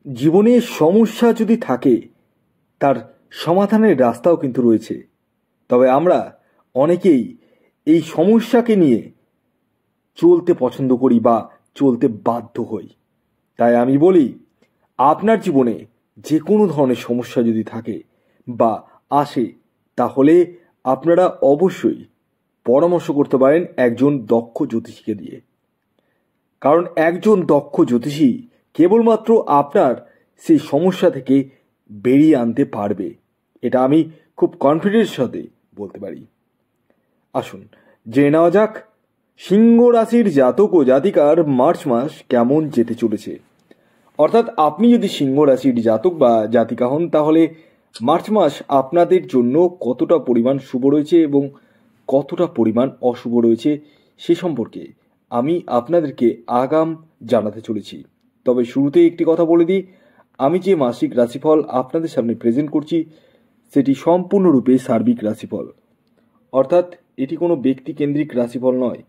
জীবনে সমস্যা যদি থাকে তার সমাধানের রাস্তাও কিন্তু রয়েছে, তবে আমরা অনেকেই এই সমস্যাকে নিয়ে চলতে পছন্দ করি বা চলতে বাধ্য হই। তাই আমি বলি, আপনার জীবনে যে কোনো ধরনের সমস্যা যদি থাকে বা আসে, তাহলে আপনারা অবশ্যই পরামর্শ করতে পারেন একজন দক্ষ জ্যোতিষীকে দিয়ে। কারণ একজন দক্ষ জ্যোতিষী কেবলমাত্র আপনার সেই সমস্যা থেকে বেরিয়ে আনতে পারবে, এটা আমি খুব কনফিডেন্সের সাথে বলতে পারি। আসুন জেনে নেওয়া যাক সিংহ রাশির জাতক ও জাতিকার মার্চ মাস কেমন যেতে চলেছে। অর্থাৎ আপনি যদি সিংহ রাশির জাতক বা জাতিকা হন, তাহলে মার্চ মাস আপনাদের জন্য কতটা পরিমাণ শুভ রয়েছে এবং কতটা পরিমাণ অশুভ রয়েছে সে সম্পর্কে আমি আপনাদেরকে আগাম জানাতে চলেছি। তবে শুরুতে একটি কথা বলে দিই, আমি যে মাসিক রাশিফল আপনাদের সামনে প্রেজেন্ট করছি সেটি সম্পূর্ণরূপে সার্বিক রাশিফল, অর্থাৎ এটি কোনো ব্যক্তিকেন্দ্রিক রাশিফল নয়।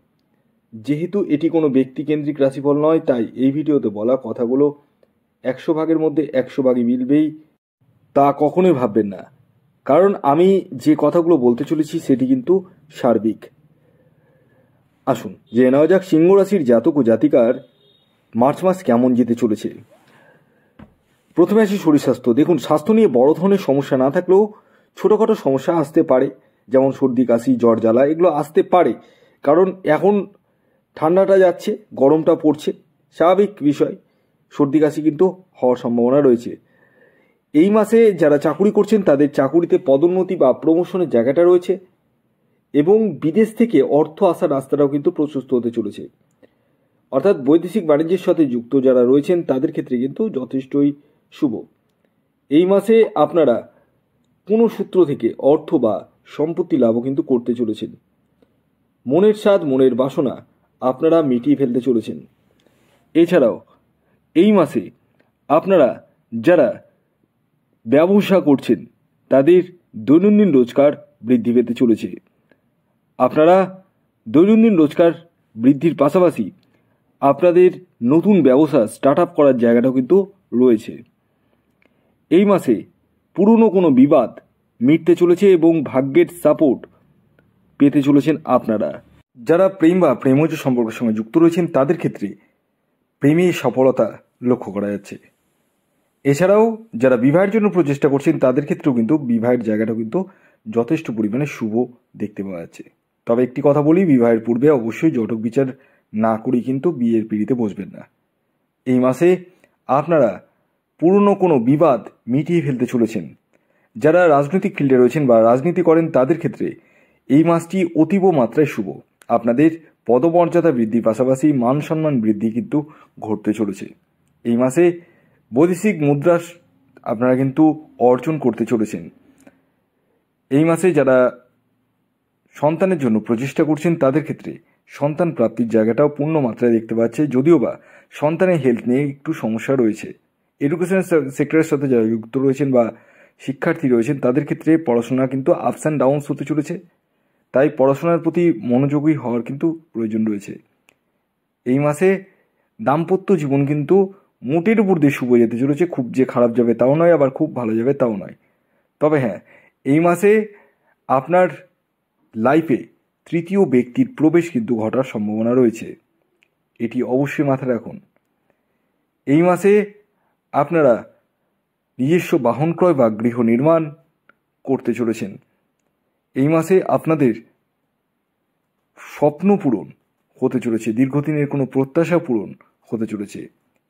যেহেতু এটি কোনো ব্যক্তিকেন্দ্রিক রাশিফল নয়, তাই এই ভিডিওতে বলা কথাগুলো 100 ভাগের মধ্যে 100 ভাগই মিলবেই তা কখনোই ভাববেন না, কারণ আমি যে কথাগুলো বলতে চলেছি সেটি কিন্তু সার্বিক। আসুন জেনে নেওয়া যাক সিংহ রাশির জাতক ও জাতিকার মার্চ মাস কেমন যেতে চলেছে। প্রথমে আসি শরীর স্বাস্থ্য। দেখুন, স্বাস্থ্য নিয়ে বড় ধরনের সমস্যা না থাকলেও ছোটোখাটো সমস্যা আসতে পারে, যেমন সর্দি কাশি জ্বর জ্বালা এগুলো আসতে পারে। কারণ এখন ঠান্ডাটা যাচ্ছে, গরমটা পড়ছে, স্বাভাবিক বিষয়, সর্দি কাশি কিন্তু হওয়ার সম্ভাবনা রয়েছে। এই মাসে যারা চাকুরি করছেন তাদের চাকুরিতে পদোন্নতি বা প্রমোশনের জায়গাটা রয়েছে এবং বিদেশ থেকে অর্থ আসার রাস্তাটাও কিন্তু প্রশস্ত হতে চলেছে। অর্থাৎ বৈদেশিক বাণিজ্যের সাথে যুক্ত যারা রয়েছেন তাদের ক্ষেত্রে কিন্তু যথেষ্টই শুভ। এই মাসে আপনারা কোনো সূত্র থেকে অর্থ বা সম্পত্তি লাভও কিন্তু করতে চলেছেন। মনের স্বাদ মনের বাসনা আপনারা মিটিয়ে ফেলতে চলেছেন। এছাড়াও এই মাসে আপনারা যারা ব্যবসা করছেন তাদের দৈনন্দিন রোজগার বৃদ্ধি পেতে চলেছে। আপনারা দৈনন্দিন রোজগার বৃদ্ধির পাশাপাশি আপনাদের নতুন ব্যবসা স্টার্ট আপ করার জায়গাটাও কিন্তু রয়েছে। এই মাসে পুরনো কোনো বিবাদ মিটতে চলেছে এবং ভাগ্যের সাপোর্ট পেতে চলেছেন আপনারা। যারা প্রেম বা প্রেমজ সম্পর্কের সঙ্গে যুক্ত রয়েছেন তাদের ক্ষেত্রে প্রেমে সফলতা লক্ষ্য করা যাচ্ছে। এছাড়াও যারা বিবাহের জন্য প্রচেষ্টা করছেন তাদের ক্ষেত্রেও কিন্তু বিবাহের জায়গাটা কিন্তু যথেষ্ট পরিমাণে শুভ দেখতে পাওয়া যাচ্ছে। তবে একটি কথা বলি, বিবাহের পূর্বে অবশ্যই জটক বিচার না করেই কিন্তু বিয়ের পিঁড়িতে বসবেন না। এই মাসে আপনারা পুরনো কোনো বিবাদ মিটিয়ে ফেলতে চলেছেন। যারা রাজনৈতিক ফিল্ডে রয়েছেন বা রাজনীতি করেন তাদের ক্ষেত্রে এই মাসটি অতীব মাত্রায় শুভ। আপনাদের পদমর্যাদা বৃদ্ধির পাশাপাশি মান সম্মান বৃদ্ধি কিন্তু ঘটতে চলেছে। এই মাসে বৈদেশিক মুদ্রা আপনারা কিন্তু অর্জন করতে চলেছেন। এই মাসে যারা সন্তানের জন্য প্রচেষ্টা করছেন তাদের ক্ষেত্রে সন্তান প্রাপ্তির জায়গাটাও পূর্ণ মাত্রায় দেখতে পাচ্ছে, যদিও বা সন্তানের হেলথ নিয়ে একটু সমস্যা রয়েছে। এডুকেশন সেক্টরের সাথে যারা যুক্ত রয়েছেন বা শিক্ষার্থী রয়েছেন তাদের ক্ষেত্রে পড়াশোনা কিন্তু আপস অ্যান্ড ডাউনস হতে চলেছে, তাই পড়াশোনার প্রতি মনোযোগী হওয়ার কিন্তু প্রয়োজন রয়েছে। এই মাসে দাম্পত্য জীবন কিন্তু মোটের উপর দিয়ে শুভ যেতে চলেছে। খুব যে খারাপ যাবে তাও নয়, আবার খুব ভালো যাবে তাও নয়। তবে হ্যাঁ, এই মাসে আপনার লাইফে তৃতীয় ব্যক্তির প্রবেশ কিন্তু ঘটার সম্ভাবনা রয়েছে, এটি অবশ্যই মাথায় রাখুন। এই মাসে আপনারা নিজস্ব বাহন ক্রয় বা গৃহ নির্মাণ করতে চলেছেন। এই মাসে আপনাদের স্বপ্ন পূরণ হতে চলেছে, দীর্ঘদিনের কোনো প্রত্যাশা পূরণ হতে চলেছে।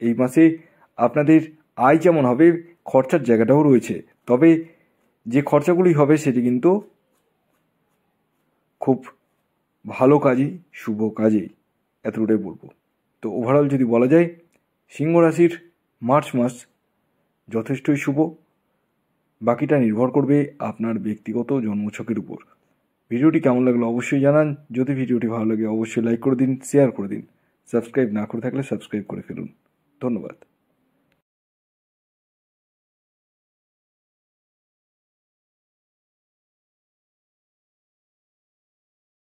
এই মাসে আপনাদের আয় যেমন হবে খরচার জায়গাটাও রয়েছে, তবে যে খরচাগুলি হবে সেটি কিন্তু খুব ভালো কাজেই শুভ কাজেই, এতটাই বলবো। তো ওভারঅল যদি বলা যায় সিংহ রাশির মার্চ মাস যথেষ্টই শুভ। বাকিটা নির্ভর করবে আপনার ব্যক্তিগত জন্মছকের উপর। ভিডিওটি কেমন লাগলো অবশ্যই জানান। যদি ভিডিওটি ভালো লাগে অবশ্যই লাইক করে দিন, শেয়ার করে দিন। সাবস্ক্রাইব না করে থাকলে সাবস্ক্রাইব করে ফেলুন। ধন্যবাদ।